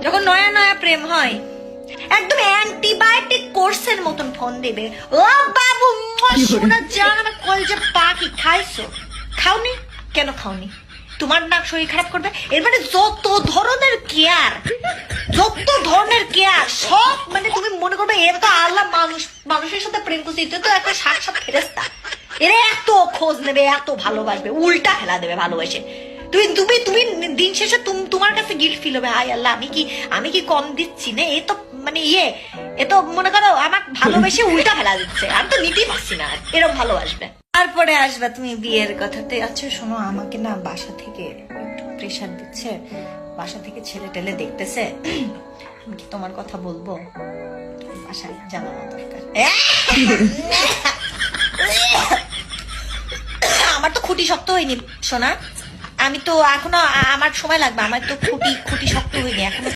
যখন নয়া নয়া প্রেম হয় একদম অ্যান্টিবায়োটিক কোর্সের মতন ফোন দেবে, ও বাবু শোনা জান আমার কলজে পাখি খাইছো? খাওনি? কেন খাওনি? তোমার না শরীর খারাপ করবে? এর মানে যত ধরনের কেয়ার সব মানে তুমি মনে করবে এরা তো আল্লাহ মানুষের সাথে প্রেম করছে, এটা তো একটা সাক্ষাৎ ফেরেশতা। এরা এত খোঁজ নেবে, এত ভালোবাসবে, উল্টা ফেলা দেবে ভালোবাসে। তুমি তুমি তুমি দিন শেষে তোমার কাছে গিল্ট ফিল হবে, হায় আল্লাহ আমি কি কম দিচ্ছি না? এ তো মানে এ তো মনে করো আমার ভালোবেসে উল্টা ফেলা দিচ্ছে, আমি তো নিতেই পারছি না। এরকম ভালোবাসবে। তারপরে আসবে তুমি বিয়ের কথাতে। আচ্ছা শোনো, আমাকে না বাসা থেকে একটু প্রেশার দিচ্ছে, বাসা থেকে ছেলে টেলে দেখতেছে, আমি কি তোমার কথা বলবো? বাসায় জানানো দরকার। আমার তো খুঁটি শক্ত হয়নি সোনা, আমি তো এখনো, আমার সময় লাগবে, আমার তো খুঁটি শক্ত হয়নি এখনো।